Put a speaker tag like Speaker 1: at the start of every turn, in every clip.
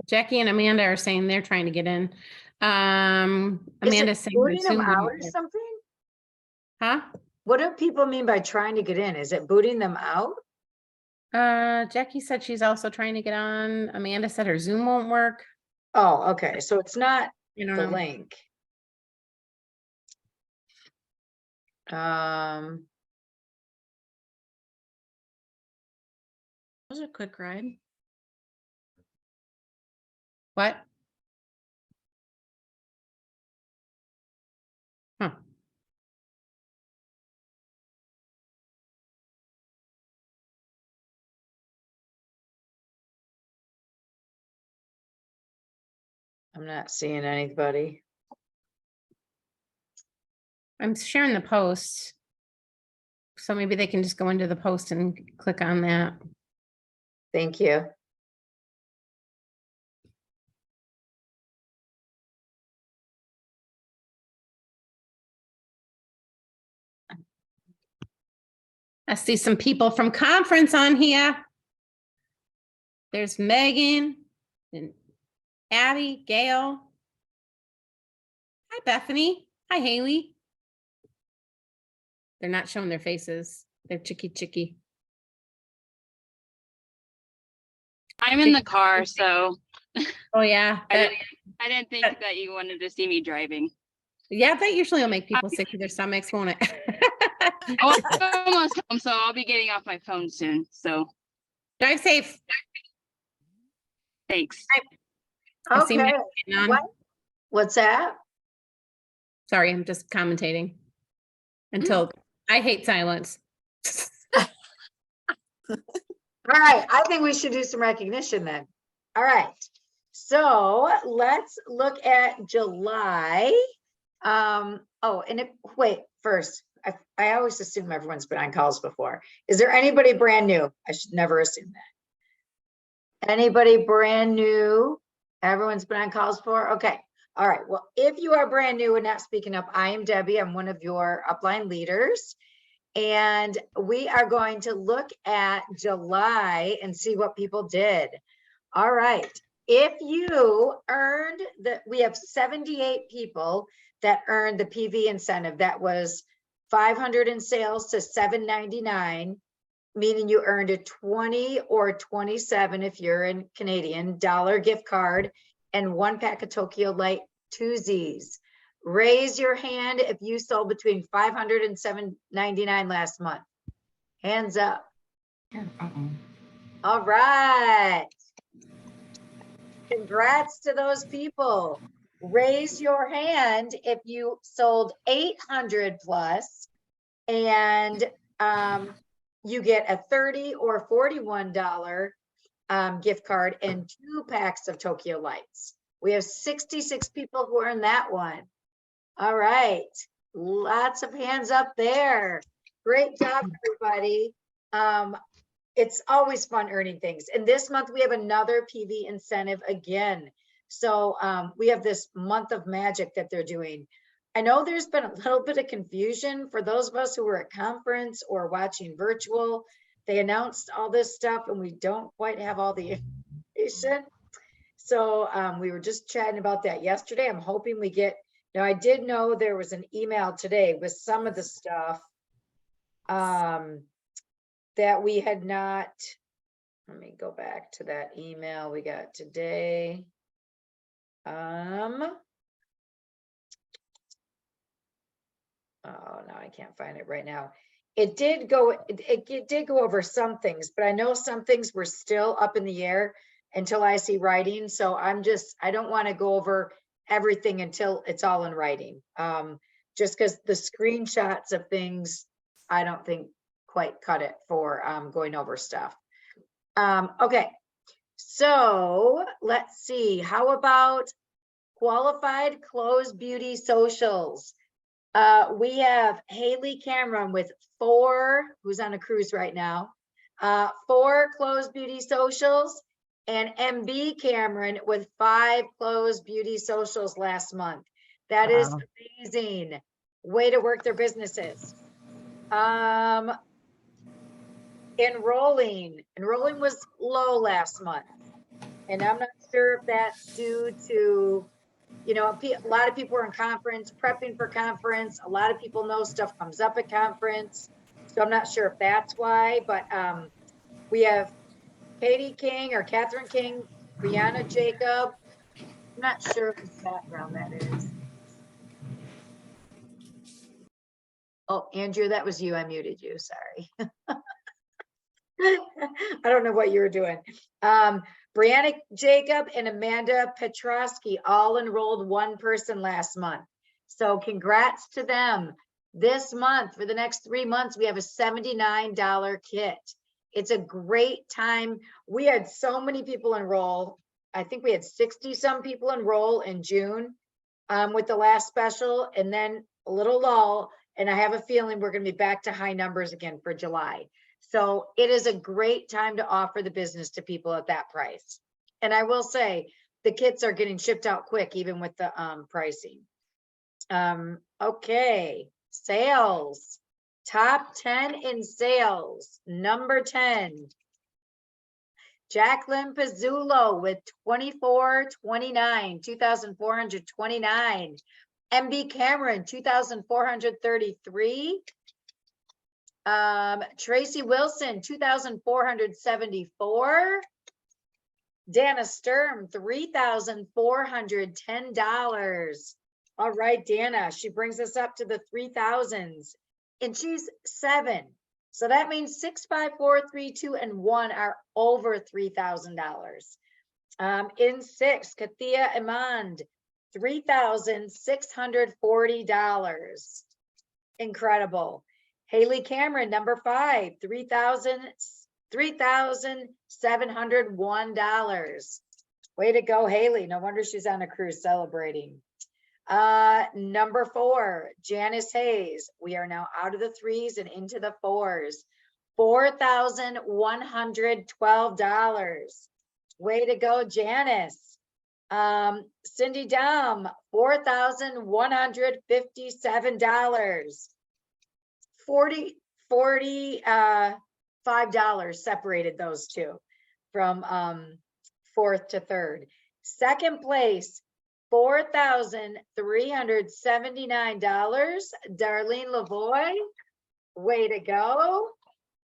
Speaker 1: Jackie and Amanda are saying they're trying to get in.
Speaker 2: Is it
Speaker 1: Amanda's saying
Speaker 2: booting them
Speaker 1: Zoom
Speaker 2: out
Speaker 1: won't
Speaker 2: or
Speaker 1: work.
Speaker 2: something?
Speaker 1: Huh?
Speaker 2: What do people mean by trying to get in? Is it booting them out?
Speaker 1: Jackie said she's also trying to get on. Amanda said her Zoom won't work.
Speaker 2: Oh, okay. So it's not
Speaker 1: I don't
Speaker 2: the
Speaker 1: know.
Speaker 2: link.
Speaker 3: Was a quick ride.
Speaker 1: What? Huh.
Speaker 2: I'm not seeing anybody.
Speaker 1: I'm sharing the post. So maybe they can just go into the post and click on that.
Speaker 2: Thank you.
Speaker 1: I see some people from conference on here. There's Megan and Abby, Gail. Hi, Bethany. Hi, Haley. They're not showing their faces. They're chicky.
Speaker 3: I'm in the car, so
Speaker 1: Oh yeah.
Speaker 3: I didn't think that you wanted to see me driving.
Speaker 1: Yeah, that usually will make people sick to their stomachs, won't it?
Speaker 3: Oh, I'm almost home, so I'll be getting off my phone soon. So
Speaker 1: Drive safe.
Speaker 3: thanks.
Speaker 1: I see
Speaker 2: Okay.
Speaker 1: Megan.
Speaker 2: What's that?
Speaker 1: Sorry, I'm just commentating. Until I hate silence.
Speaker 2: All right, I think we should do some recognition then. All right, so let's look at July. Oh, and wait, first, I always assume everyone's been on calls before. Is there anybody brand new? I should never assume that. Anybody brand new? Everyone's been on calls before? Okay, all right. Well, if you are brand new and not speaking up, I am Debbie. I'm one of your upline leaders. And we are going to look at July and see what people did. All right. If you earned we have 78 people that earned the PV incentive. That was 500 in sales to 799, meaning you earned a 20 or 27 if you're in Canadian dollar gift card and 1 pack of Tokyo Light 2Zs. Raise your hand if you sold between 500 and 799 last month. Hands up. All right. Congrats to those people. Raise your hand if you sold 800 plus and you get a $30 or $41 gift card and 2 packs of Tokyo Lights. We have 66 people who earned that one. All right, lots of hands up there. Great job, everybody. It's always fun earning things. And this month we have another PV incentive again. So we have this month of magic that they're doing. I know there's been a little bit of confusion for those of us who were at conference or watching virtual. They announced all this stuff and we don't quite have all the information. So we were just chatting about that yesterday. I'm hoping we get. Now, I did know there was an email today with some of the stuff that we had not. Let me go back to that email we got today. Oh, no, I can't find it right now. It did go over some things, but I know some things were still up in the air until I see writing. So I don't want to go over everything until it's all in writing. Just because the screenshots of things, I don't think quite cut it for going over stuff. Okay, so let's see. How about qualified closed beauty socials? We have Haley Cameron with 4, who's on a cruise right now, 4 closed beauty socials, and MB Cameron with 5 closed beauty socials last month. That is amazing. Way to work their businesses. Enrolling was low last month. And I'm not sure if that's due to, you know, a lot of people are in conference, prepping for conference. A lot of people know stuff comes up at conference. So I'm not sure if that's why, but we have Katie King or Catherine King, Brianna Jacob. I'm not sure whose background that is. Oh, Andrew, that was you. I muted you. Sorry. I don't know what you were doing. Brianna Jacob and Amanda Petrosky all enrolled one person last month. So congrats to them. This month, for the next 3 months, we have a $79 kit. It's a great time. We had so many people enroll. I think we had 60 some people enroll in June with the last special, and then a little lull. And I have a feeling we're going to be back to high numbers again for July. So it is a great time to offer the business to people at that price. And I will say the kits are getting shipped out quick, even with the pricing. Okay, sales. Top 10 in sales. Number 10. Jacqueline Pizzulo with 2,429. MB Cameron, 2,433. Tracy Wilson, 2,474. Dana Sturm, $3,410. All right, Dana, she brings us up to the 3,000s, and she's 7. So that means 6, 5, 4, 3, 2, and 1 are over $3,000. In 6, Kathia Imand, $3,640. Incredible. Haley Cameron, number 5, $3,701. Way to go, Haley. No wonder she's on a cruise celebrating. Number 4, Janice Hayes. We are now out of the 3s and into the 4s. $4,112. Way to go, Janice. Cindy Dom, $4,157. $45 separated those two from 4th to 3rd. Second place, $4,379. Darlene Lavoie, way to go.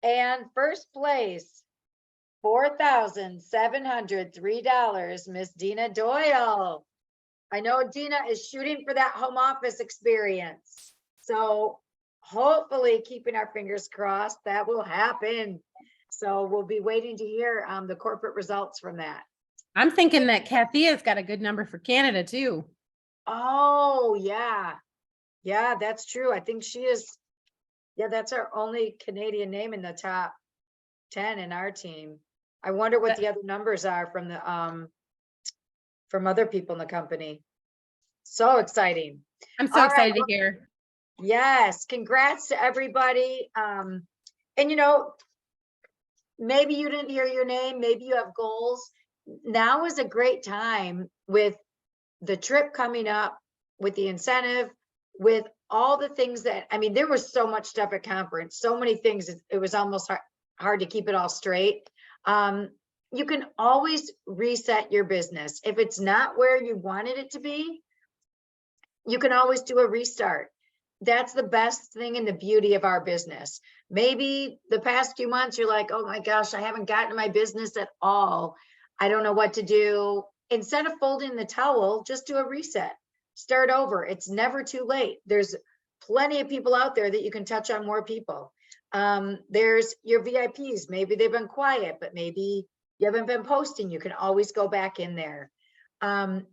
Speaker 2: And first place, $4,703, Miss Dina Doyle. I know Dina is shooting for that home office experience. So hopefully, keeping our fingers crossed, that will happen. So we'll be waiting to hear the corporate results from that.
Speaker 1: I'm thinking that Kathia's got a good number for Canada too.
Speaker 2: Oh, yeah. Yeah, that's true. I think she is. Yeah, that's our only Canadian name in the top 10 in our team. I wonder what the other numbers are from the from other people in the company. So exciting.
Speaker 1: I'm so excited to hear.
Speaker 2: Yes, congrats to everybody. And you know, maybe you didn't hear your name, maybe you have goals. Now is a great time with the trip coming up, with the incentive, with all the things that, I mean, there was so much stuff at conference, so many things, it was almost hard to keep it all straight. You can always reset your business. If it's not where you wanted it to be, you can always do a restart. That's the best thing and the beauty of our business. Maybe the past few months you're like, oh my gosh, I haven't gotten to my business at all. I don't know what to do. Instead of folding the towel, just do a reset. Start over. It's never too late. There's plenty of people out there that you can touch on more people. There's your VIPs. Maybe they've been quiet, but maybe you haven't been posting. You can always go back in there. And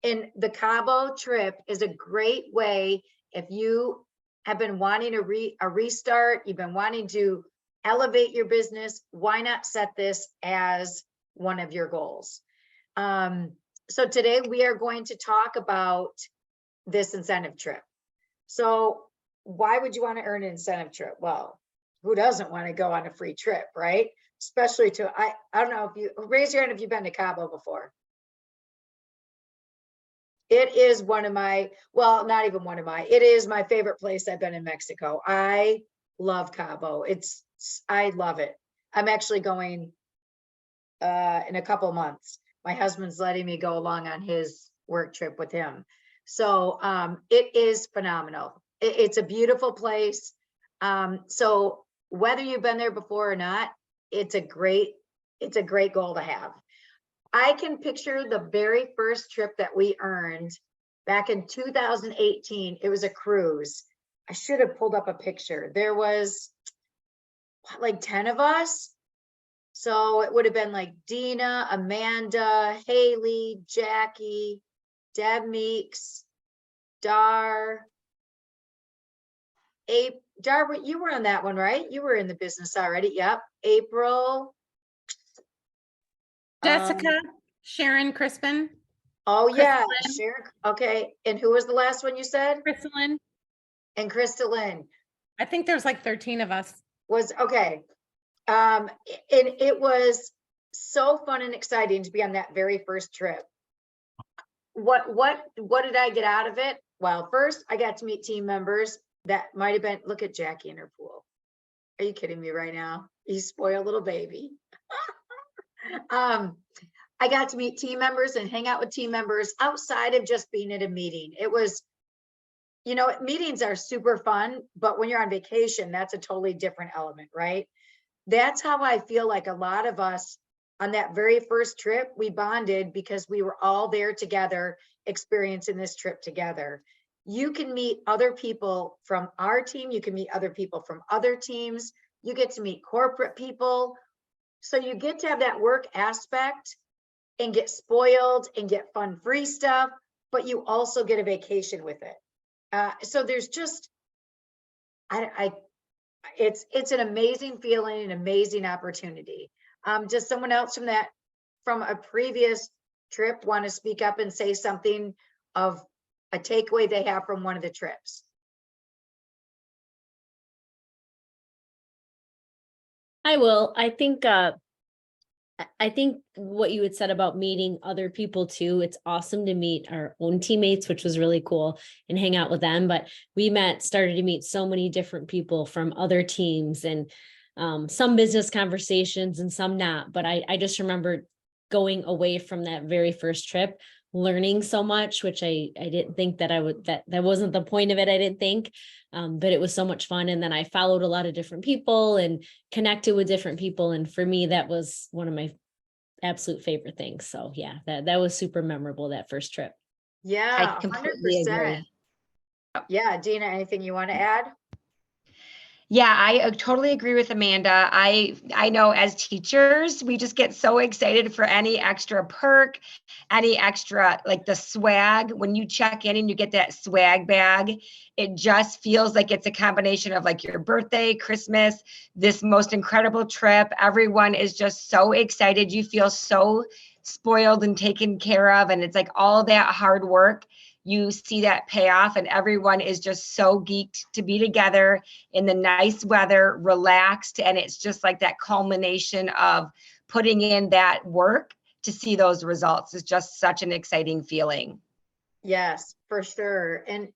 Speaker 2: the Cabo trip is a great way. If you have been wanting a restart, you've been wanting to elevate your business, why not set this as one of your goals? So today we are going to talk about this incentive trip. So why would you want to earn an incentive trip? Well, who doesn't want to go on a free trip, right? Especially to, I don't know if you, raise your hand if you've been to Cabo before. It is one of my, well, not even one of my, it is my favorite place I've been in Mexico. I love Cabo. I love it. I'm actually going in a couple months. My husband's letting me go along on his work trip with him. So it is phenomenal. It's a beautiful place. So whether you've been there before or not, it's a great goal to have. I can picture the very first trip that we earned back in 2018. It was a cruise. I should have pulled up a picture. There was like 10 of us. So it would have been like Dina, Amanda, Haley, Jackie, Deb Meeks, Dar. Dar, you were on that one, right? You were in the business already. Yep. April.
Speaker 1: Jessica, Sharon Crispin,
Speaker 2: Oh yeah,
Speaker 1: Crystalline.
Speaker 2: Sharon. Okay. And who was the last one you said?
Speaker 1: Crystalline.
Speaker 2: And Crystalline
Speaker 1: I think there's like 13 of us.
Speaker 2: was okay. And it was so fun and exciting to be on that very first trip. What did I get out of it? Well, first I got to meet team members that might have been, look at Jackie in her pool. Are you kidding me right now? You spoiled little baby. I got to meet team members and hang out with team members outside of just being at a meeting. It was, you know, meetings are super fun, but when you're on vacation, that's a totally different element, right? That's how I feel like a lot of us on that very first trip, we bonded because we were all there together, experiencing this trip together. You can meet other people from our team. You can meet other people from other teams. You get to meet corporate people. So you get to have that work aspect and get spoiled and get fun free stuff, but you also get a vacation with it. So there's just, it's an amazing feeling, an amazing opportunity. Does someone else from a previous trip want to speak up and say something of a takeaway they have from one of the trips?
Speaker 4: I will. I think what you had said about meeting other people too, it's awesome to meet our own teammates, which was really cool, and hang out with them. But we started to meet so many different people from other teams, and some business conversations and some not. But I just remember going away from that very first trip, learning so much, which I didn't think that that wasn't the point of it. I didn't think, but it was so much fun. And then I followed a lot of different people and connected with different people. And for me, that was one of my absolute favorite things. So yeah, that was super memorable, that first trip.
Speaker 2: Yeah,
Speaker 5: I completely
Speaker 2: 100%.
Speaker 5: agree.
Speaker 2: Yeah, Dina, anything you want to add?
Speaker 5: Yeah, I totally agree with Amanda. I know as teachers, we just get so excited for any extra perk, any extra, like the swag. When you check in and you get that swag bag, it just feels like it's a combination of like your birthday, Christmas, this most incredible trip. Everyone is just so excited. You feel so spoiled and taken care of. And it's like all that hard work, you see that payoff, and everyone is just so geeked to be together in the nice weather, relaxed. And it's just like that culmination of putting in that work to see those results is just such an exciting feeling.
Speaker 2: Yes, for sure. And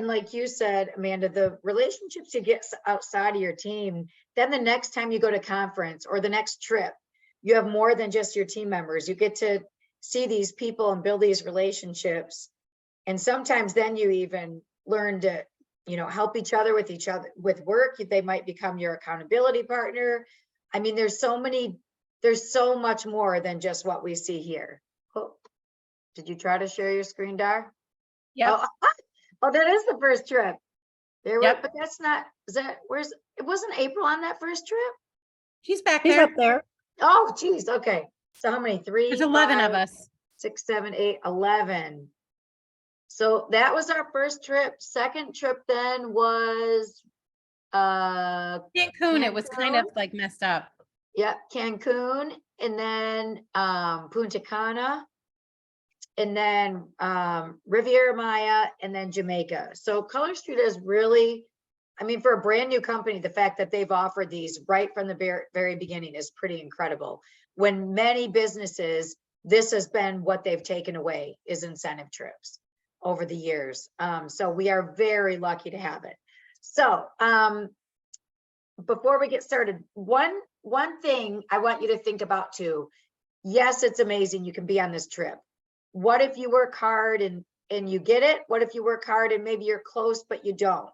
Speaker 2: like you said, Amanda, the relationships you get outside of your team, then the next time you go to conference or the next trip, you have more than just your team members. You get to see these people and build these relationships. And sometimes then you even learn to, you know, help each other with work. They might become your accountability partner. I mean, there's so much more than just what we see here. Oh, did you try to share your screen, Dar?
Speaker 1: Yep.
Speaker 2: Oh, that is the first trip.
Speaker 1: Yep.
Speaker 2: But that's not, it wasn't April on that first trip?
Speaker 1: She's back
Speaker 4: He's
Speaker 1: there.
Speaker 4: up there.
Speaker 2: Oh, geez. Okay. So how many? 3,
Speaker 1: There's 11 of
Speaker 2: 5,
Speaker 1: us.
Speaker 2: 6, 7, 8, 11. So that was our first trip. Second trip then was
Speaker 1: Cancun, it was kind of like messed up.
Speaker 2: yeah, Cancun, and then Punta Cana, and then Riviera Maya, and then Jamaica. So Color Street is really, I mean, for a brand new company, the fact that they've offered these right from the very beginning is pretty incredible. When many businesses, this has been what they've taken away, is incentive trips over the years. So we are very lucky to have it. So before we get started, one one thing I want you to think about too. Yes, it's amazing you can be on this trip. What if you work hard and you get it? What if you work hard and maybe you're close, but you don't?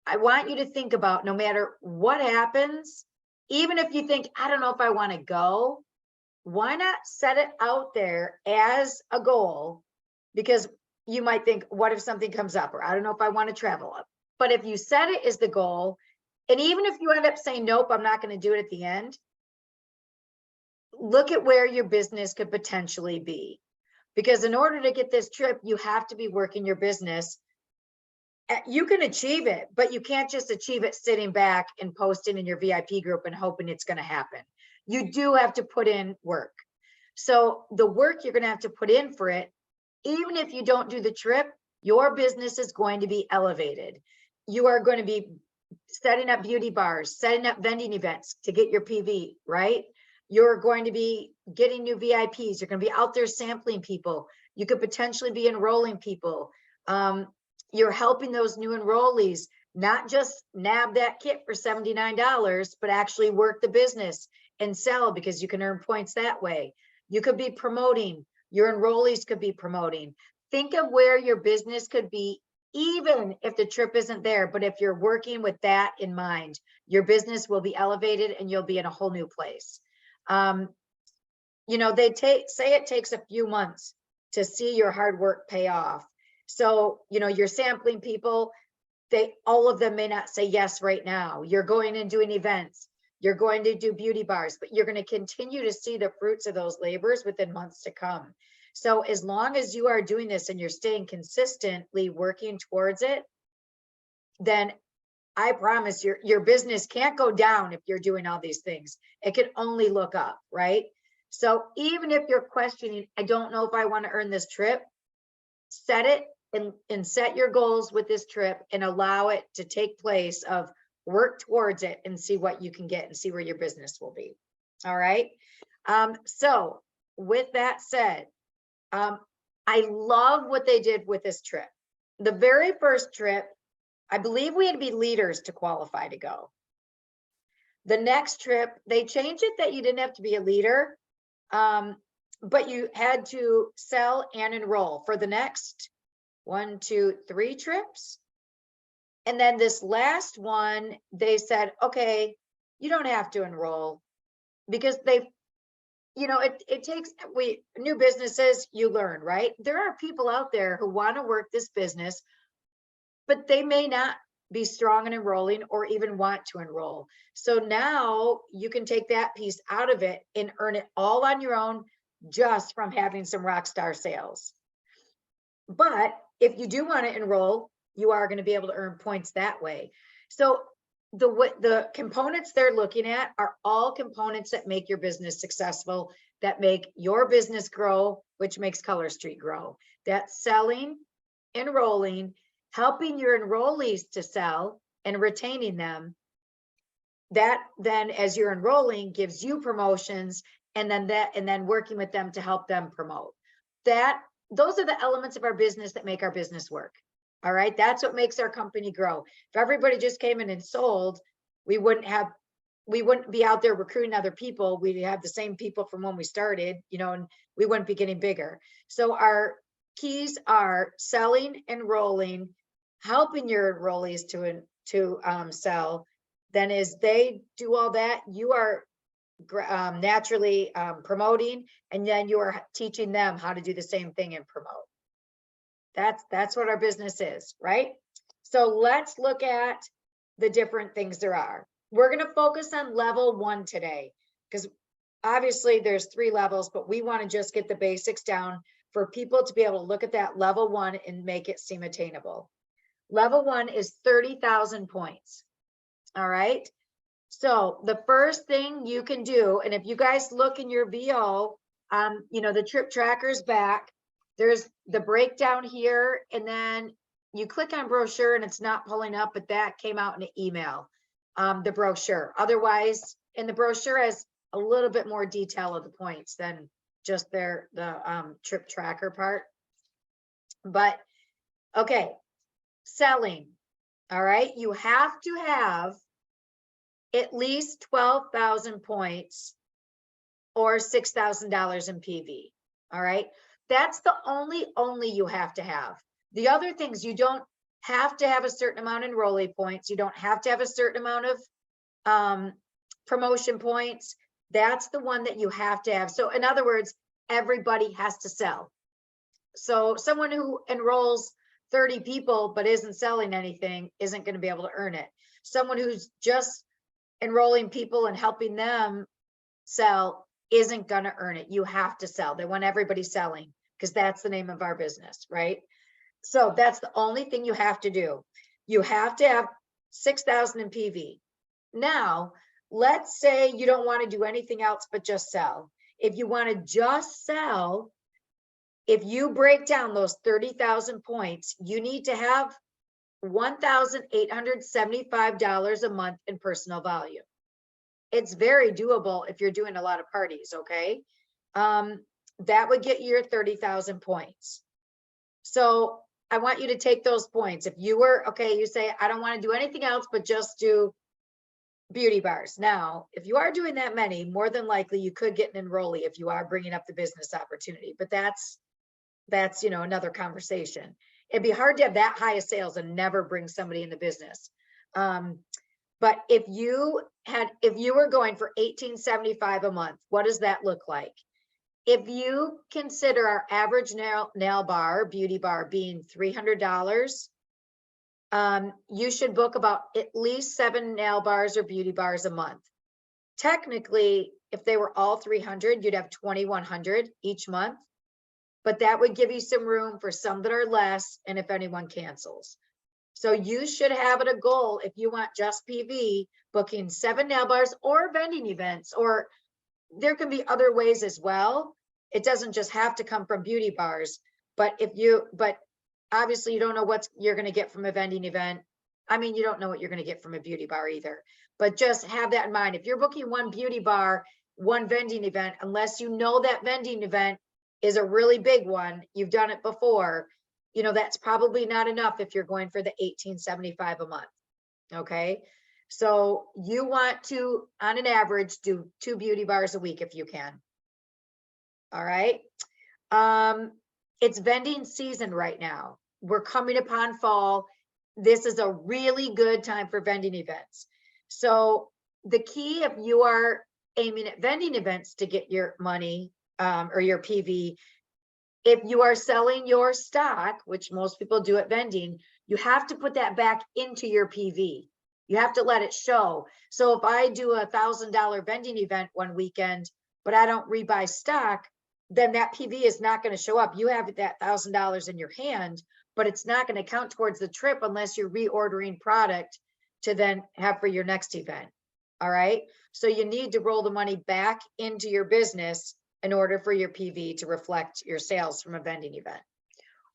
Speaker 2: I want you to think about, no matter what happens, even if you think, I don't know if I want to go, why not set it out there as a goal? Because you might think, what if something comes up? Or I don't know if I want to travel up. But if you set it as the goal, and even if you end up saying, nope, I'm not going to do it at the end, look at where your business could potentially be. Because in order to get this trip, you have to be working your business. You can achieve it, but you can't just achieve it sitting back and posting in your VIP group and hoping it's going to happen. You do have to put in work. So the work you're going to have to put in for it, even if you don't do the trip, your business is going to be elevated. You are going to be setting up beauty bars, setting up vending events to get your PV, right? You're going to be getting new VIPs. You're going to be out there sampling people. You could potentially be enrolling people. You're helping those new enrollees not just nab that kit for $79, but actually work the business and sell, because you can earn points that way. You could be promoting. Your enrollees could be promoting. Think of where your business could be, even if the trip isn't there. But if you're working with that in mind, your business will be elevated and you'll be in a whole new place. You know, they say it takes a few months to see your hard work pay off. So, you know, you're sampling people, all of them may not say yes right now. You're going and doing events, you're going to do beauty bars, but you're going to continue to see the fruits of those labors within months to come. So as long as you are doing this and you're staying consistently working towards it, then I promise your business can't go down if you're doing all these things. It can only look up, right? So even if you're questioning, I don't know if I want to earn this trip, set it and set your goals with this trip and allow it to take place, of work towards it and see what you can get and see where your business will be. All right. So with that said, I love what they did with this trip. The very first trip, I believe we had to be leaders to qualify to go. The next trip, they changed it that you didn't have to be a leader, but you had to sell and enroll for the next 1, 2, 3 trips. And then this last one, they said, okay, you don't have to enroll, because they, you know, it takes, new businesses, you learn, right? There are people out there who want to work this business, but they may not be strong in enrolling or even want to enroll. So now you can take that piece out of it and earn it all on your own, just from having some rock star sales. But if you do want to enroll, you are going to be able to earn points that way. So the components they're looking at are all components that make your business successful, that make your business grow, which makes Color Street grow. That's selling, enrolling, helping your enrollees to sell and retaining them. That then, as you're enrolling, gives you promotions, and then working with them to help them promote. Those are the elements of our business that make our business work. All right, that's what makes our company grow. If everybody just came in and sold, we wouldn't be out there recruiting other people. We'd have the same people from when we started, you know, and we wouldn't be getting bigger. So our keys are selling, enrolling, helping your enrollees to sell. Then as they do all that, you are naturally promoting, and then you are teaching them how to do the same thing and promote. That's what our business is, right? So let's look at the different things there are. We're going to focus on level 1 today, because obviously there's 3 levels, but we want to just get the basics down for people to be able to look at that level 1 and make it seem attainable. Level 1 is 30,000 points. All right. So the first thing you can do, and if you guys look in your VO, you know, the trip tracker's back, there's the breakdown here, and then you click on brochure and it's not pulling up, but that came out in an email, the brochure. Otherwise, in the brochure has a little bit more detail of the points than just the trip tracker part. But okay, selling. All right, you have to have at least 12,000 points or $6,000 in PV. All right. That's the only you have to have. The other things, you don't have to have a certain amount of enrollee points. You don't have to have a certain amount of promotion points. That's the one that you have to have. So in other words, everybody has to sell. So someone who enrolls 30 people but isn't selling anything isn't going to be able to earn it. Someone who's just enrolling people and helping them sell isn't going to earn it. You have to sell. They want everybody selling because that's the name of our business, right? So that's the only thing you have to do. You have to have 6,000 in PV. Now, let's say you don't want to do anything else but just sell. If you want to just sell, if you break down those 30,000 points, you need to have $1,875 a month in personal value. It's very doable if you're doing a lot of parties, okay? That would get you your 30,000 points. So I want you to take those points. If you were, okay, you say, I don't want to do anything else but just do beauty bars. Now, if you are doing that many, more than likely you could get an enrollee if you are bringing up the business opportunity, but that's, you know, another conversation. It'd be hard to have that high of sales and never bring somebody in the business. But if you were going for $1,875 a month, what does that look like? If you consider our average nail bar, beauty bar being $300, you should book about at least 7 nail bars or beauty bars a month. Technically, if they were all 300, you'd have 2,100 each month, but that would give you some room for some that are less and if anyone cancels. So you should have it a goal if you want just PV, booking 7 nail bars or vending events, or there can be other ways as well. It doesn't just have to come from beauty bars, but obviously you don't know what you're going to get from a vending event. I mean, you don't know what you're going to get from a beauty bar either, but just have that in mind. If you're booking 1 beauty bar, 1 vending event, unless you know that vending event is a really big one, you've done it before, you know, that's probably not enough if you're going for the $1,875 a month. Okay. So you want to, on an average, do 2 beauty bars a week if you can. All right. It's vending season right now. We're coming upon fall. This is a really good time for vending events. So the key, if you are aiming at vending events to get your money or your PV, if you are selling your stock, which most people do at vending, you have to put that back into your PV. You have to let it show. So if I do a $1,000 vending event one weekend, but I don't rebuy stock, then that PV is not going to show up. You have that $1,000 in your hand, but it's not going to count towards the trip unless you're reordering product to then have for your next event. All right. So you need to roll the money back into your business in order for your PV to reflect your sales from a vending event.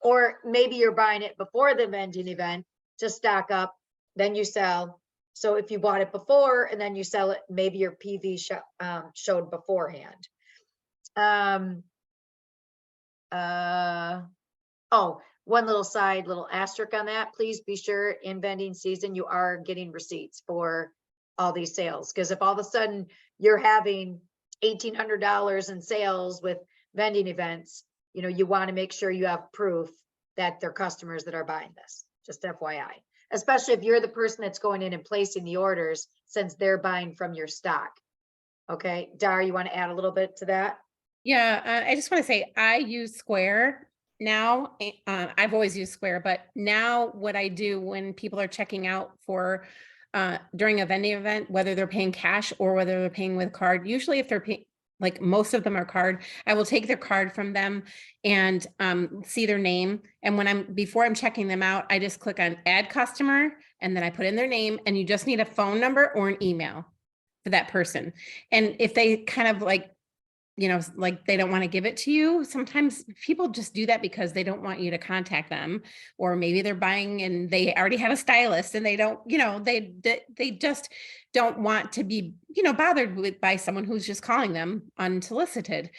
Speaker 2: Or maybe you're buying it before the vending event to stock up, then you sell. So if you bought it before and then you sell it, maybe your PV showed beforehand. Oh, one little asterisk on that. Please be sure in vending season, you are getting receipts for all these sales. Because if all of a sudden you're having $1,800 in sales with vending events, you know, you want to make sure you have proof that they're customers that are buying this, just FYI, especially if you're the person that's going in and placing the orders since they're buying from your stock. Okay, Dar, you want to add a little bit to that?
Speaker 1: Yeah, I just want to say I use Square now. I've always used Square, but now what I do when people are checking out for during a vending event, whether they're paying cash or whether they're paying with card, usually if they're paying, like most of them are card, I will take their card from them and see their name. And before I'm checking them out, I just click on add customer and then I put in their name, and you just need a phone number or an email for that person. And if they kind of like, you know, like they don't want to give it to you. Sometimes people just do that because they don't want you to contact them, or maybe they're buying and they already have a stylist and they don't, you know, they just don't want to be, you know, bothered with by someone who's just calling them unsolicited.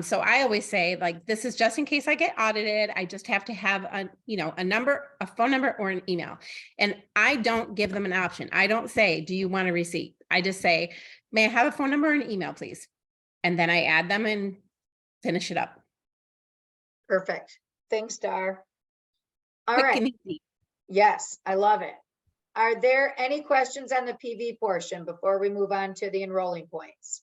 Speaker 1: So I always say, like, this is just in case I get audited. I just have to have a, you know, a number, a phone number or an email. And I don't give them an option. I don't say, do you want a receipt? I just say, may I have a phone number and email, please? And then I add them and finish it up.
Speaker 2: Perfect. Thanks, Dar. All
Speaker 1: Quick
Speaker 2: right.
Speaker 1: and easy.
Speaker 2: Yes, I love it. Are there any questions on the PV portion before we move on to the enrolling points?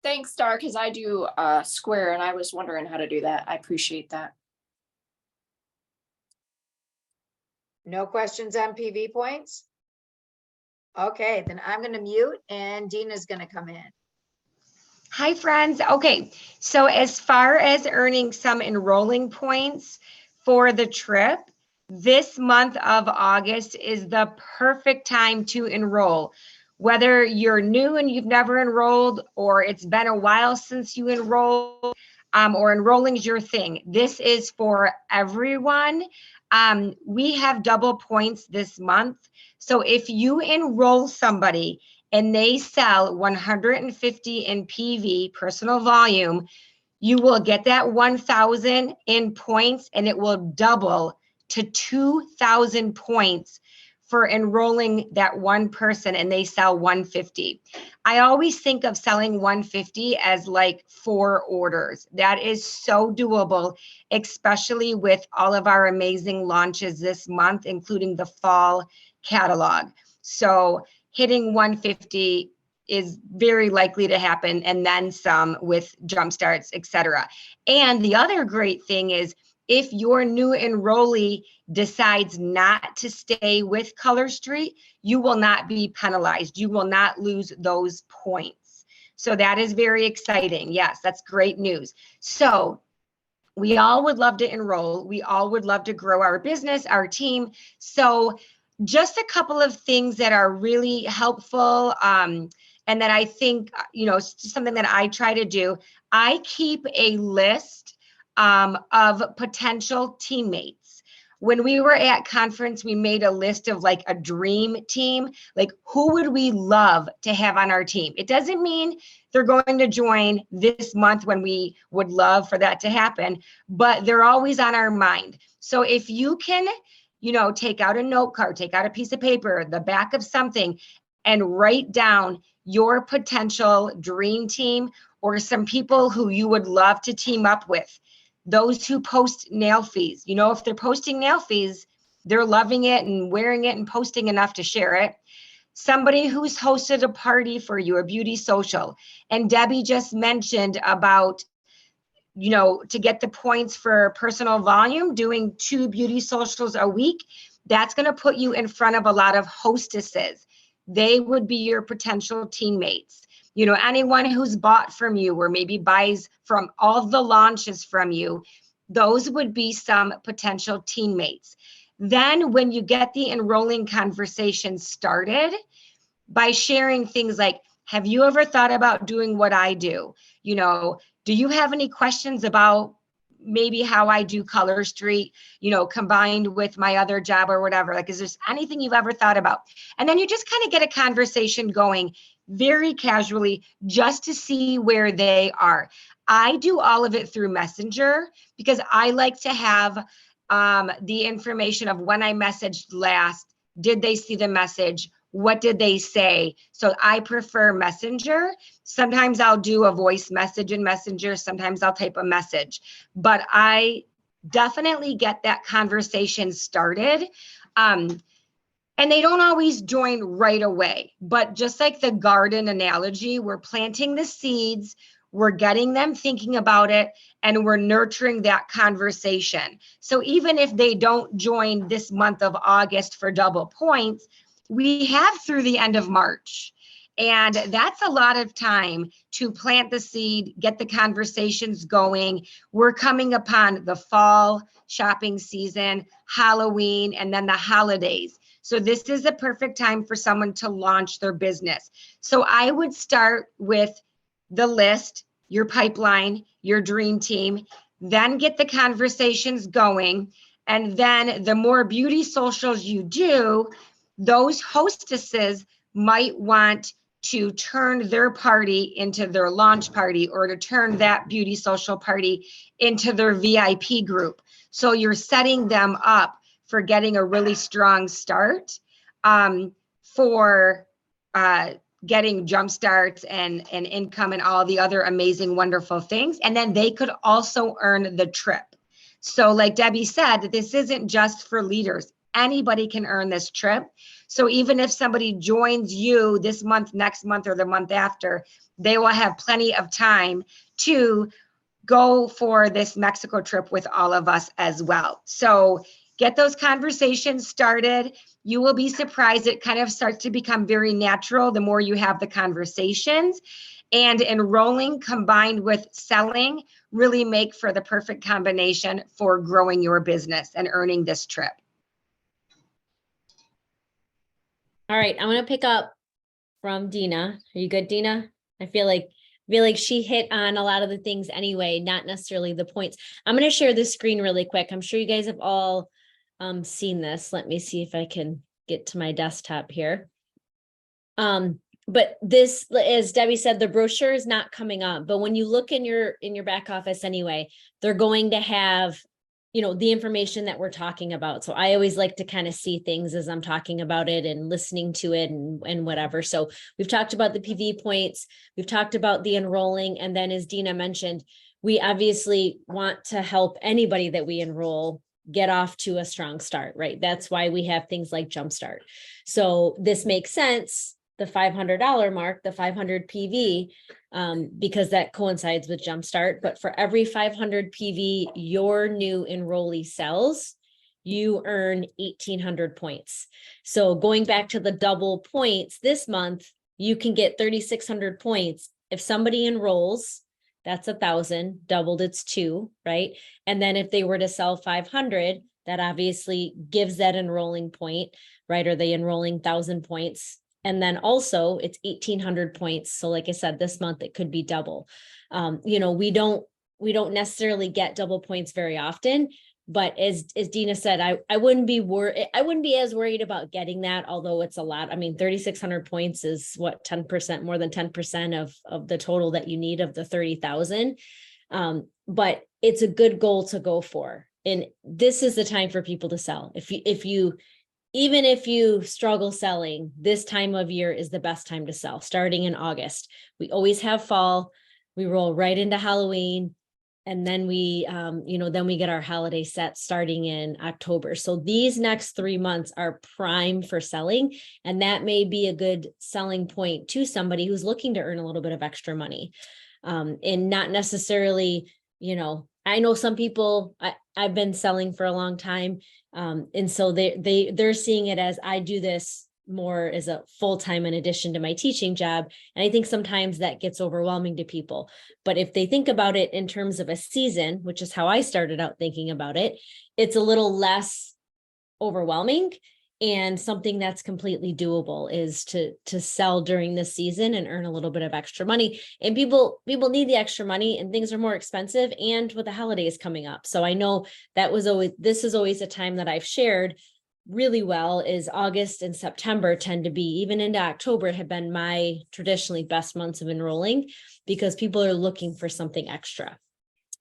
Speaker 6: Thanks, Star, because I do Square and I was wondering how to do that. I appreciate that.
Speaker 2: No questions on PV points? Okay, then I'm going to mute and Dina's going to come in.
Speaker 5: Hi, friends. Okay, so as far as earning some enrolling points for the trip, this month of August is the perfect time to enroll. Whether you're new and you've never enrolled, or it's been a while since you enrolled, or enrolling is your thing, this is for everyone. We have double points this month. So if you enroll somebody and they sell 150 in PV, personal volume, you will get that 1,000 in points and it will double to 2,000 points for enrolling that one person and they sell 150. I always think of selling 150 as like 4 orders. That is so doable, especially with all of our amazing launches this month, including the fall catalog. So hitting 150 is very likely to happen, and then some with jump starts, etc. And the other great thing is if your new enrollee decides not to stay with Color Street, you will not be penalized. You will not lose those points. So that is very exciting. Yes, that's great news. So we all would love to enroll. We all would love to grow our business, our team. So just a couple of things that are really helpful, and that I think, something that I try to do. I keep a list of potential teammates. When we were at conference, we made a list of like a dream team, like who would we love to have on our team? It doesn't mean they're going to join this month when we would love for that to happen, but they're always on our mind. So if you can, take out a note card, take out a piece of paper, the back of something, and write down your potential dream team or some people who you would love to team up with. Those who post nail fees, if they're posting nail fees, they're loving it and wearing it and posting enough to share it. Somebody who's hosted a party for you, a beauty social. And Debbie just mentioned about, to get the points for personal volume, doing 2 beauty socials a week, that's going to put you in front of a lot of hostesses. They would be your potential teammates. Anyone who's bought from you or maybe buys from all the launches from you, those would be some potential teammates. Then when you get the enrolling conversation started by sharing things like, have you ever thought about doing what I do? Do you have any questions about maybe how I do Color Street, combined with my other job or whatever? Like, is there anything you've ever thought about? And then you just kind of get a conversation going very casually just to see where they are. I do all of it through Messenger because I like to have the information of when I messaged last. Did they see the message? What did they say? So I prefer Messenger. Sometimes I'll do a voice message in Messenger. Sometimes I'll type a message, but I definitely get that conversation started. And they don't always join right away, but just like the garden analogy, we're planting the seeds, we're getting them thinking about it, and we're nurturing that conversation. So even if they don't join this month of August for double points, we have through the end of March. And that's a lot of time to plant the seed, get the conversations going. We're coming upon the fall shopping season, Halloween, and then the holidays. So this is a perfect time for someone to launch their business. So I would start with the list, your pipeline, your dream team, then get the conversations going. And then the more beauty socials you do, those hostesses might want to turn their party into their launch party or to turn that beauty social party into their VIP group. So you're setting them up for getting a really strong start for getting jump starts and income and all the other amazing, wonderful things. And then they could also earn the trip. So like Debbie said, this isn't just for leaders. Anybody can earn this trip. So even if somebody joins you this month, next month, or the month after, they will have plenty of time to go for this Mexico trip with all of us as well. So get those conversations started. You will be surprised. It kind of starts to become very natural the more you have the conversations. And enrolling combined with selling really make for the perfect combination for growing your business and earning this trip.
Speaker 4: All right, I'm gonna pick up from Dina. Are you good, Dina? I feel like she hit on a lot of the things anyway, not necessarily the points. I'm gonna share this screen really quick. I'm sure you guys have all seen this. Let me see if I can get to my desktop here. But this, as Debbie said, the brochure is not coming up, but when you look in your back office anyway, they're going to have, you know, the information that we're talking about. So I always like to kind of see things as I'm talking about it and listening to it and whatever. So we've talked about the PV points, we've talked about the enrolling, and then as Dina mentioned, we obviously want to help anybody that we enroll get off to a strong start, right? That's why we have things like Jumpstart. So this makes sense, the $500 mark, the 500 PV, because that coincides with Jumpstart. But for every 500 PV your new enrollee sells, you earn 1,800 points. So going back to the double points this month, you can get 3,600 points. If somebody enrolls, that's 1,000, doubled it's 2, right? And then if they were to sell 500, that obviously gives that enrolling point, right? Or the enrolling 1,000 points. And then also it's 1,800 points. So like I said, this month it could be double. You know, we don't necessarily get double points very often, but as Dina said, I wouldn't be as worried about getting that, although it's a lot. I mean, 3,600 points is what, 10%, more than 10% of the total that you need of the 30,000. But it's a good goal to go for. And this is the time for people to sell. Even if you struggle selling, this time of year is the best time to sell, starting in August. We always have fall, we roll right into Halloween, and then we get our holiday set starting in October. So these next 3 months are prime for selling, and that may be a good selling point to somebody who's looking to earn a little bit of extra money. And not necessarily, I know some people, I've been selling for a long time. And so they're seeing it as, I do this more as a full-time in addition to my teaching job. And I think sometimes that gets overwhelming to people. But if they think about it in terms of a season, which is how I started out thinking about it, it's a little less overwhelming. And something that's completely doable is to sell during the season and earn a little bit of extra money. And people need the extra money, and things are more expensive, and with the holidays coming up. So I know this is always a time that I've shared really well, is August and September tend to be, even into October, have been my traditionally best months of enrolling, because people are looking for something extra.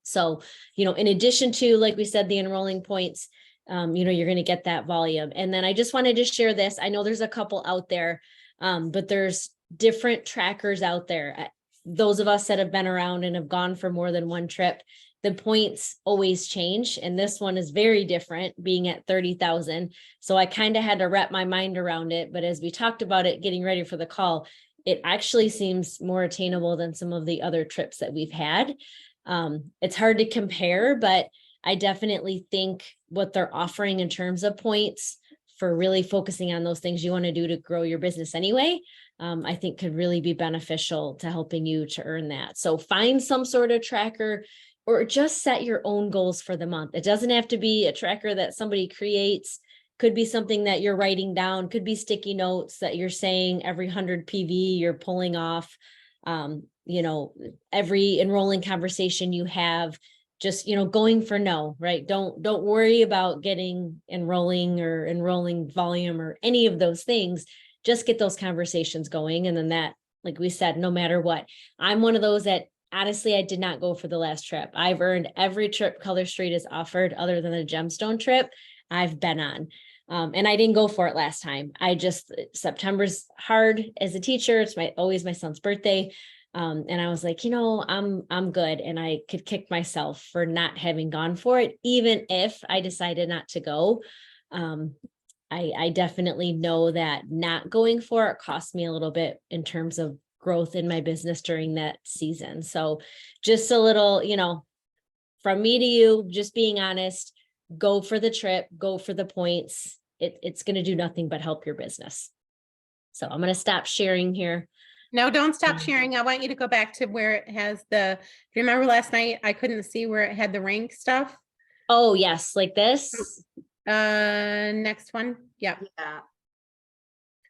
Speaker 4: So, in addition to, like we said, the enrolling points, you're going to get that volume. And then I just wanted to share this. I know there's a couple out there, but there's different trackers out there. Those of us that have been around and have gone for more than one trip, the points always change. And this one is very different, being at 30,000. So I kind of had to wrap my mind around it. But as we talked about it, getting ready for the call, it actually seems more attainable than some of the other trips that we've had. It's hard to compare, but I definitely think what they're offering in terms of points for really focusing on those things you want to do to grow your business anyway, I think could really be beneficial to helping you to earn that. So find some sort of tracker, or just set your own goals for the month. It doesn't have to be a tracker that somebody creates. Could be something that you're writing down, could be sticky notes that you're saying every 100 PV you're pulling off, every enrolling conversation you have, just, going for no, right? Don't worry about getting enrolling or enrolling volume or any of those things. Just get those conversations going. And then that, like we said, no matter what, I'm one of those that honestly, I did not go for the last trip. I've earned every trip Color Street has offered other than a gemstone trip I've been on. And I didn't go for it last time. September's hard as a teacher. It's always my son's birthday. And I was like, I'm good. And I could kick myself for not having gone for it, even if I decided not to go. I definitely know that not going for it cost me a little bit in terms of growth in my business during that season. So just a little, from me to you, just being honest, go for the trip, go for the points. It's going to do nothing but help your business. So I'm going to stop sharing here.
Speaker 1: No, don't stop sharing. I want you to go back to where it has do you remember last night? I couldn't see where it had the rank stuff.
Speaker 4: Oh, yes. Like this.
Speaker 1: Next one. Yeah.
Speaker 2: Yeah.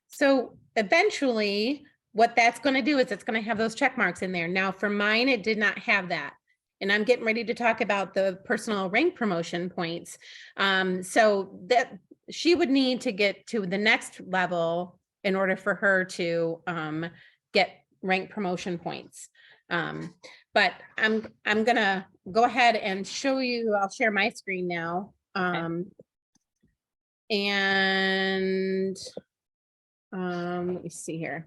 Speaker 1: So eventually what that's going to do is it's going to have those check marks in there. Now for mine, it did not have that. And I'm getting ready to talk about the personal rank promotion points. So that she would need to get to the next level in order for her to get rank promotion points. But I'm gonna go ahead and show you, I'll share my screen now. And let me see here.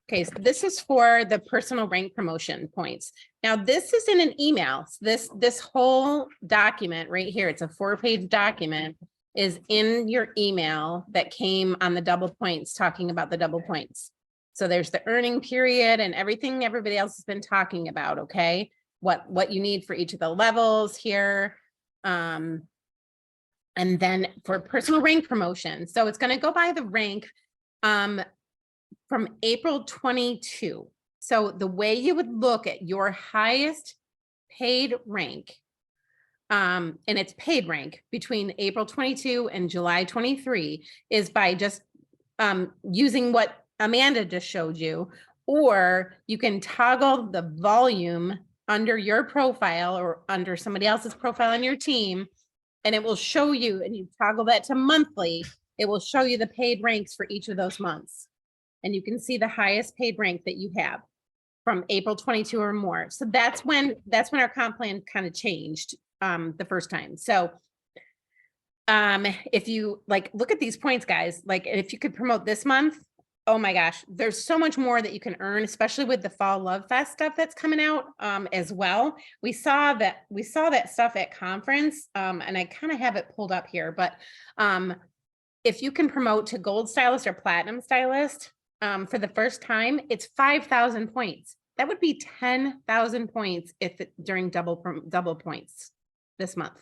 Speaker 1: Okay, so this is for the personal rank promotion points. Now, this is in an email. This whole document right here, it's a 4-page document, is in your email that came on the double points, talking about the double points. So there's the earning period and everything everybody else has been talking about, okay? What you need for each of the levels here. And then for personal rank promotion. So it's gonna go by the rank from April 22. So the way you would look at your highest paid rank, and it's paid rank between April 22 and July 23, is by just using what Amanda just showed you, or you can toggle the volume under your profile or under somebody else's profile on your team, and it will show you, and you toggle that to monthly, it will show you the paid ranks for each of those months. And you can see the highest paid rank that you have from April 22 or more. So that's when our comp plan kind of changed the first time. So if you look at these points, guys, if you could promote this month, oh my gosh, there's so much more that you can earn, especially with the Fall Love Fest stuff that's coming out as well. We saw that stuff at conference, and I kind of have it pulled up here, but if you can promote to Gold Stylist or Platinum Stylist, for the first time, it's 5,000 points. That would be 10,000 points during double points this month.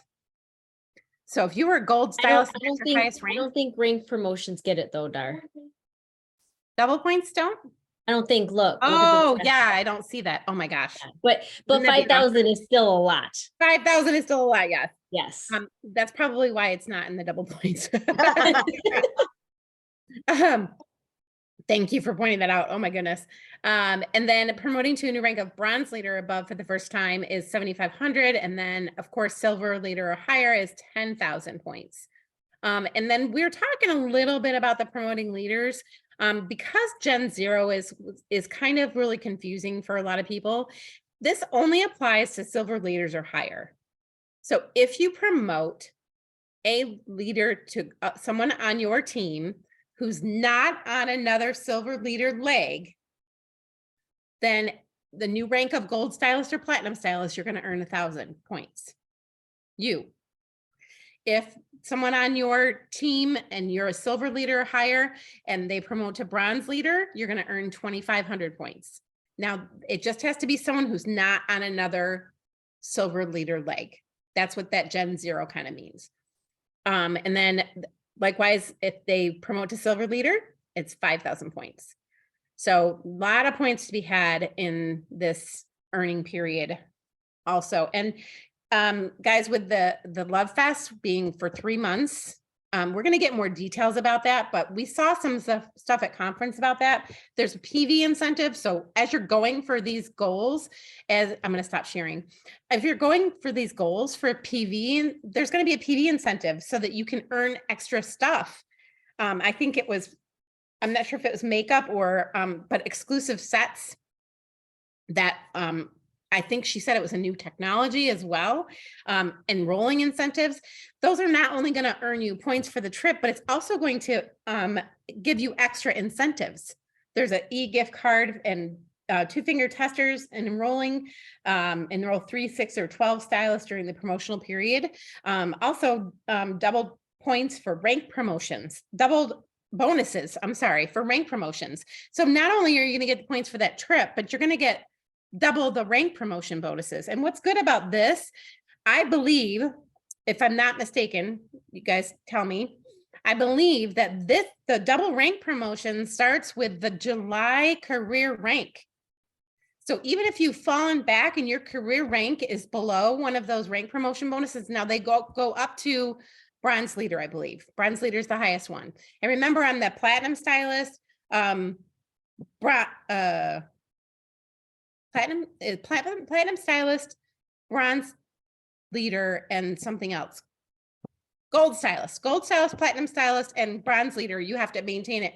Speaker 1: So if you were a Gold Stylist,
Speaker 4: I don't think rank promotions get it though, Dar.
Speaker 1: Double points don't?
Speaker 4: I don't think, look.
Speaker 1: Oh yeah, I don't see that. Oh my gosh.
Speaker 4: But 5,000 is still a lot.
Speaker 1: 5,000 is still a lot, yes.
Speaker 4: Yes.
Speaker 1: That's probably why it's not in the double points. Thank you for pointing that out. Oh my goodness. And then promoting to a new rank of bronze leader above for the first time is 7,500. And then of course, silver leader or higher is 10,000 points. And then we're talking a little bit about the promoting leaders because Gen Zero is kind of really confusing for a lot of people. This only applies to silver leaders or higher. So if you promote a leader to someone on your team who's not on another silver leader leg, then the new rank of Gold Stylist or Platinum Stylist, you're going to earn 1,000 points. If someone on your team and you're a silver leader or higher and they promote to bronze leader, you're going to earn 2,500 points. Now, it just has to be someone who's not on another silver leader leg. That's what that Gen Zero kind of means. And then likewise, if they promote to silver leader, it's 5,000 points. So a lot of points to be had in this earning period also. And guys, with the Love Fest being for 3 months, we're going to get more details about that, but we saw some stuff at conference about that. There's a PV incentive. So as you're going for these goals, I'm going to stop sharing. If you're going for these goals for PV, there's going to be a PV incentive so that you can earn extra stuff. I think it was, I'm not sure if it was makeup or, but exclusive sets that I think she said it was a new technology as well. Enrolling incentives. Those are not only going to earn you points for the trip, but it's also going to give you extra incentives. There's an e-gift card and 2-finger testers and enroll 3, 6, or 12 stylists during the promotional period. Also double points for rank promotions, doubled bonuses, I'm sorry, for rank promotions. So not only are you going to get the points for that trip, but you're going to get double the rank promotion bonuses. And what's good about this, I believe, if I'm not mistaken, you guys tell me, I believe that the double rank promotion starts with the July career rank. So even if you've fallen back and your career rank is below one of those rank promotion bonuses, now they go up to bronze leader, I believe. Bronze leader is the highest one. And remember, I'm the platinum stylist, platinum stylist, bronze leader, and something else. Gold stylist, platinum stylist, and bronze leader. You have to maintain it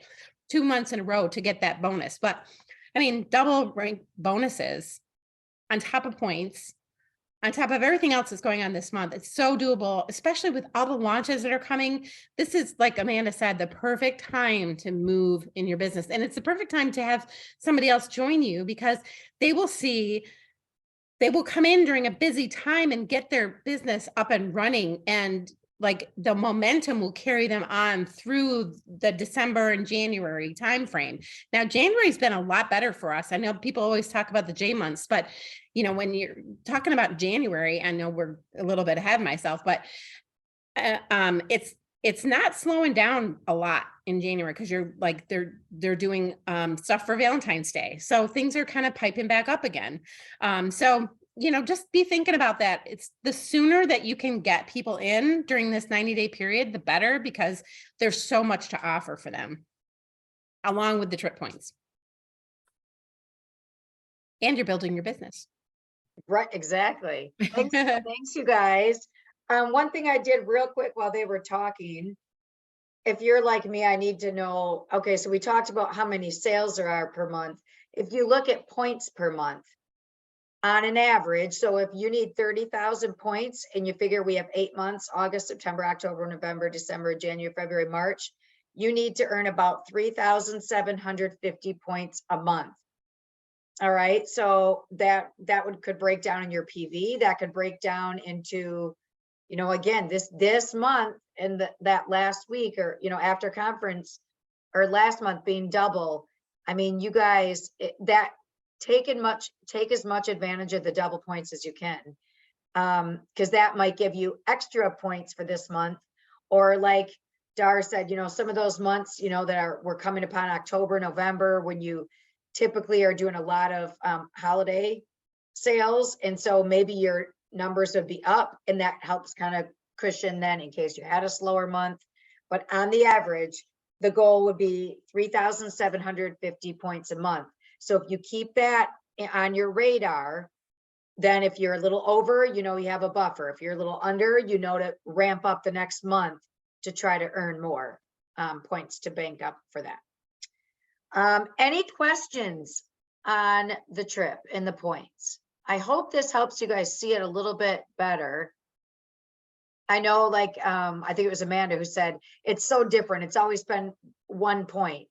Speaker 1: 2 months in a row to get that bonus. But I mean, double rank bonuses on top of points, on top of everything else that's going on this month. It's so doable, especially with all the launches that are coming. This is, like Amanda said, the perfect time to move in your business. And it's the perfect time to have somebody else join you, because they will come in during a busy time and get their business up and running. And like the momentum will carry them on through the December and January timeframe. Now, January's been a lot better for us. I know people always talk about the J months, but you know, when you're talking about January, I know we're a little bit ahead of myself, but it's not slowing down a lot in January, because you're like, they're doing stuff for Valentine's Day. So things are kind of piping back up again. So you know, just be thinking about that. It's the sooner that you can get people in during this 90-day period, the better, because there's so much to offer for them, along with the trip points. And you're building your business.
Speaker 2: Right, exactly. Thanks, thanks you guys. One thing I did real quick while they were talking, if you're like me, I need to know, okay, so we talked about how many sales there are per month. If you look at points per month, on an average, so if you need 30,000 points and you figure we have 8 months, August, September, October, November, December, January, February, March, you need to earn about 3,750 points a month. All right, so that could break down in your PV. That could break down into, you know, again, this month and that last week, or, you know, after conference, or last month being double. I mean, you guys, take as much advantage of the double points as you can, because that might give you extra points for this month. Or like Dar said, you know, some of those months, you know, we're coming upon October, November, when you typically are doing a lot of holiday sales, and so maybe your numbers would be up, and that helps kind of cushion then in case you had a slower month. But on the average, the goal would be 3,750 points a month. So if you keep that on your radar, then if you're a little over, you know, you have a buffer. If you're a little under, you know, to ramp up the next month to try to earn more points to bank up for that. Any questions on the trip and the points? I hope this helps you guys see it a little bit better. I know, like, I think it was Amanda who said, it's so different. It's always been 1 point.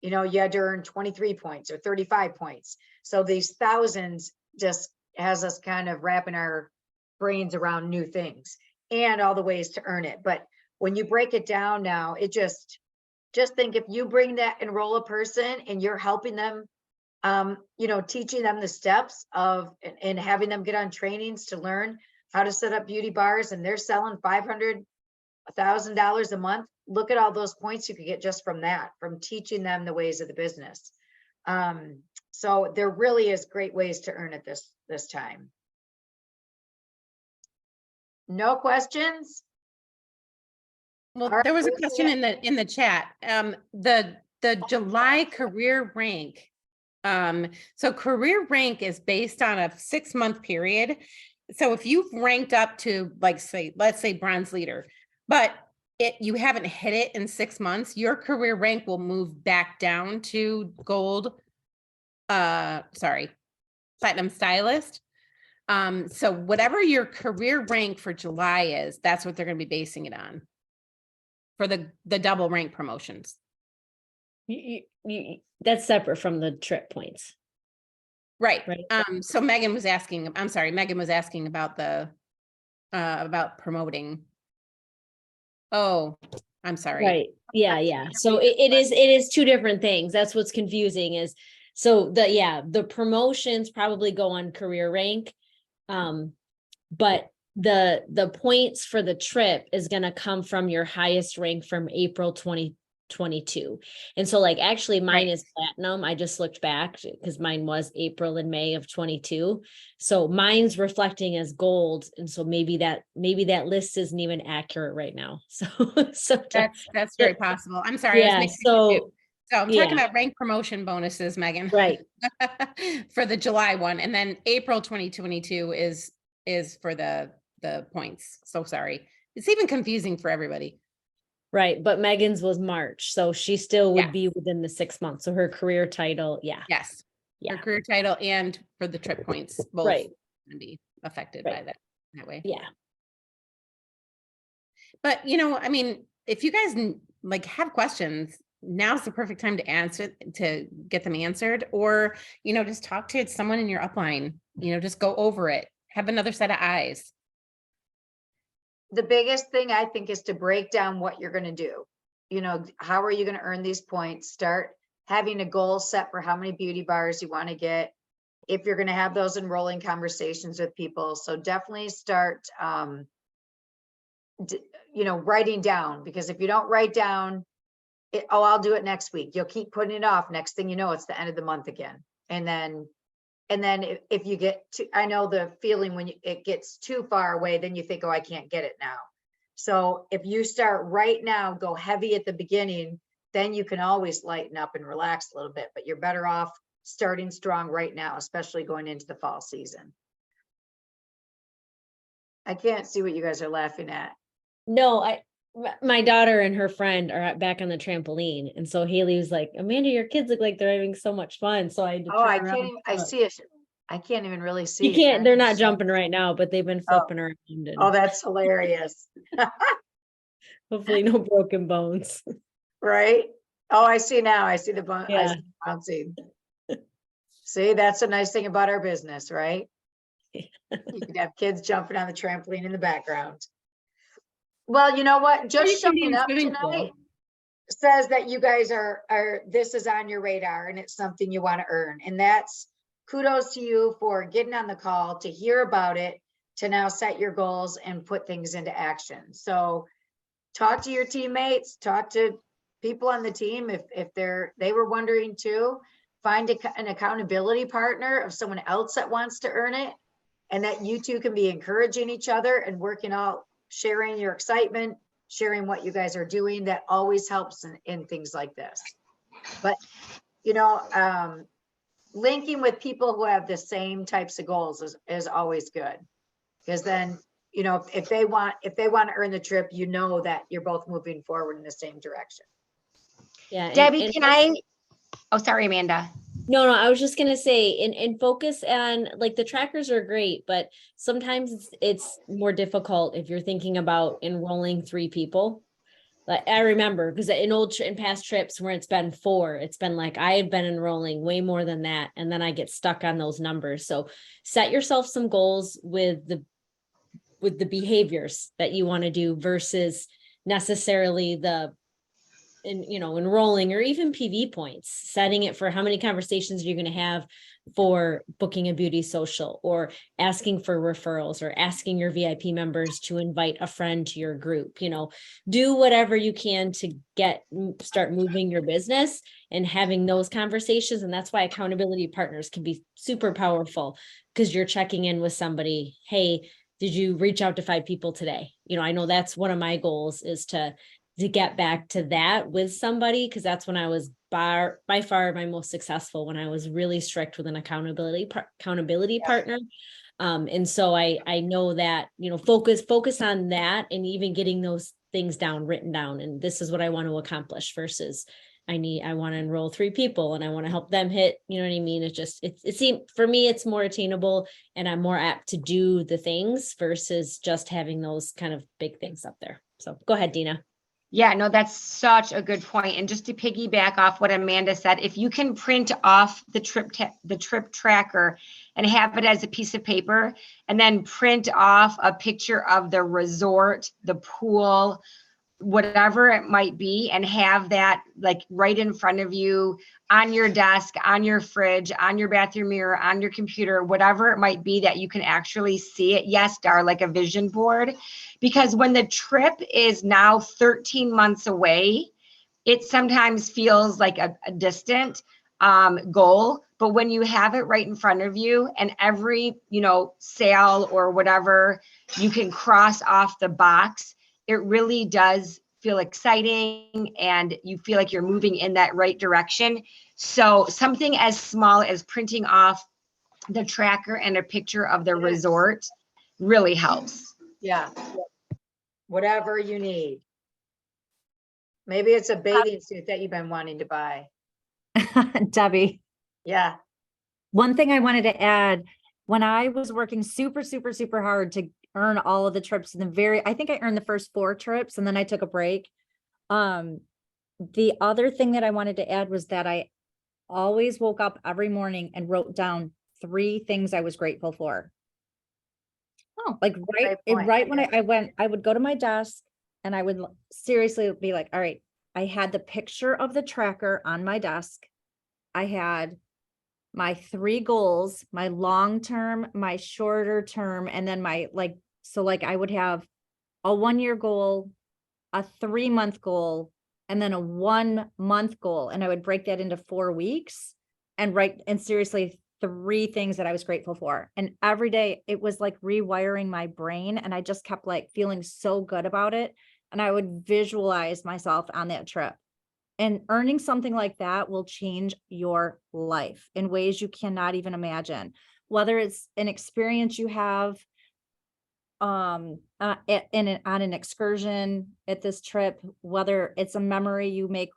Speaker 2: You know, you had to earn 23 points or 35 points. So these thousands just has us kind of wrapping our brains around new things and all the ways to earn it. But when you break it down now, it just think, if you bring that, enroll a person, and you're helping them, you know, teaching them the steps of, and having them get on trainings to learn how to set up beauty bars, and they're selling $500, $1,000 a month. Look at all those points you could get just from that, from teaching them the ways of the business. So there really is great ways to earn it this time. No questions?
Speaker 1: Well,
Speaker 2: All
Speaker 1: there was a
Speaker 2: right,
Speaker 1: question in the chat. The July career rank. So career rank is based on a 6-month period. So if you've ranked up to, like, let's say bronze leader, but you haven't hit it in 6 months, your career rank will move back down to gold, platinum stylist. So whatever your career rank for July is, that's what they're gonna be basing it on. For the double rank promotions.
Speaker 4: That's separate from the trip points.
Speaker 1: Right.
Speaker 4: Right.
Speaker 1: So Megan was asking about promoting. Oh, I'm sorry.
Speaker 4: Right. Yeah. So it is two different things. That's what's confusing is, so the promotions probably go on career rank. But the points for the trip is gonna come from your highest rank from April 2022. And so like, actually mine
Speaker 1: Right.
Speaker 4: is platinum. I just looked back because mine was April and May of 22. So mine's reflecting as gold. And so maybe that list isn't even accurate right now. So
Speaker 1: That's very possible. I'm sorry. I was
Speaker 4: yeah,
Speaker 1: mixing the two.
Speaker 4: so
Speaker 1: So I'm
Speaker 4: yeah.
Speaker 1: talking about rank promotion bonuses, Megan.
Speaker 4: right.
Speaker 1: For the July one, and then April 2022 is for the points. So sorry. It's even confusing for everybody.
Speaker 4: Right, but Megan's was March, so she still would
Speaker 1: Yeah.
Speaker 4: be within the 6 months. So her career title, yeah,
Speaker 1: Yes. Her
Speaker 4: Yeah.
Speaker 1: career title and for the trip points, both
Speaker 4: Right.
Speaker 1: can be affected by
Speaker 4: Right.
Speaker 1: that way.
Speaker 4: yeah.
Speaker 1: But I mean, if you guys like have questions, now's the perfect time to get them answered, or just talk to someone in your upline. Just go over it. Have another set of eyes.
Speaker 2: The biggest thing I think is to break down what you're gonna do. How are you gonna earn these points? Start having a goal set for how many beauty bars you wanna get. If you're gonna have those enrolling conversations with people. So definitely start, writing down, because if you don't write down it, oh, I'll do it next week. You'll keep putting it off. Next thing you know, it's the end of the month again. And then if you get to, I know the feeling when it gets too far away, then you think, oh, I can't get it now. So if you start right now, go heavy at the beginning, then you can always lighten up and relax a little bit, but you're better off starting strong right now, especially going into the fall season. I can't see what you guys are laughing at.
Speaker 4: No, my daughter and her friend are back on the trampoline, and so Haley was like, "Amanda, your kids look like they're having so much fun." So I had to
Speaker 2: Oh, I
Speaker 4: turn
Speaker 2: can't
Speaker 4: around.
Speaker 2: even, I see it. I can't even really see.
Speaker 4: You can't. They're not jumping right now, but they've been flipping around, and
Speaker 2: Oh, that's hilarious.
Speaker 4: hopefully no broken bones.
Speaker 2: Right? Oh, I see now. I see the I
Speaker 4: Yeah.
Speaker 2: see the bouncing. See, that's a nice thing about our business, right? You could have kids jumping on the trampoline in the background. Well, you know what?
Speaker 1: Or you
Speaker 2: Just
Speaker 1: can
Speaker 2: showing
Speaker 1: use
Speaker 2: up
Speaker 1: swimming
Speaker 2: tonight
Speaker 1: pool.
Speaker 2: says that you guys are this is on your radar and it's something you want to earn. And that's kudos to you for getting on the call to hear about it, to now set your goals and put things into action. So talk to your teammates, talk to people on the team if they were wondering too. Find an accountability partner of someone else that wants to earn it, and that you two can be encouraging each other and working out, sharing your excitement, sharing what you guys are doing. That always helps in things like this. But linking with people who have the same types of goals is always good, because then if they want to earn the trip, that you're both moving forward in the same direction.
Speaker 4: Yeah,
Speaker 5: Debbie, can I? Oh, sorry, Amanda.
Speaker 4: No, I was just gonna say, and focus on, like, the trackers are great, but sometimes it's more difficult if you're thinking about enrolling 3 people. Like, I remember, because in past trips where it's been 4, it's been like I had been enrolling way more than that, and then I get stuck on those numbers. So set yourself some goals with the behaviors that you want to do versus necessarily enrolling or even PV points, setting it for how many conversations you're going to have for booking a beauty social, or asking for referrals, or asking your VIP members to invite a friend to your group. Do whatever you can to start moving your business and having those conversations. And that's why accountability partners can be super powerful, because you're checking in with somebody. Hey, did you reach out to 5 people today? I know that's one of my goals, is to get back to that with somebody, because that's when I was by far my most successful, when I was really strict with an accountability partner. And so I know that, focus on that, and even getting those things written down. And this is what I want to accomplish versus I want to enroll 3 people and I want to help them hit, you know what I mean? It's just, it seems, for me, it's more attainable and I'm more apt to do the things versus just having those kind of big things up there. So go ahead, Dina.
Speaker 5: Yeah, no, that's such a good point. And just to piggyback off what Amanda said, if you can print off the trip tracker and have it as a piece of paper, and then print off a picture of the resort, the pool, whatever it might be, and have that like right in front of you on your desk, on your fridge, on your bathroom mirror, on your computer, whatever it might be that you can actually see it. Yes, Dar, like a vision board. Because when the trip is now 13 months away, it sometimes feels like a distant goal. But when you have it right in front of you, and every, sale or whatever, you can cross off the box, it really does feel exciting and you feel like you're moving in that right direction. So something as small as printing off the tracker and a picture of the resort really helps.
Speaker 2: Yeah. Whatever you need. Maybe it's a bathing suit that you've been wanting to buy.
Speaker 7: Debbie,
Speaker 2: Yeah.
Speaker 7: one thing I wanted to add, when I was working super, super, super hard to earn all of the trips I think I earned the first 4 trips and then I took a break. The other thing that I wanted to add was that I always woke up every morning and wrote down 3 things I was grateful for.
Speaker 1: Oh,
Speaker 7: Like
Speaker 2: great point.
Speaker 7: right when I would go to my desk and I would seriously be like, all right, I had the picture of the tracker on my desk. I had my 3 goals, my long term, my shorter term, and then my I would have a 1-year goal, a 3-month goal, and then a 1-month goal. And I would break that into 4 weeks and write, and seriously, 3 things that I was grateful for. And every day it was like rewiring my brain. And I just kept like feeling so good about it. And I would visualize myself on that trip. And earning something like that will change your life in ways you cannot even imagine. Whether it's an experience you have on an excursion at this trip, whether it's a memory you make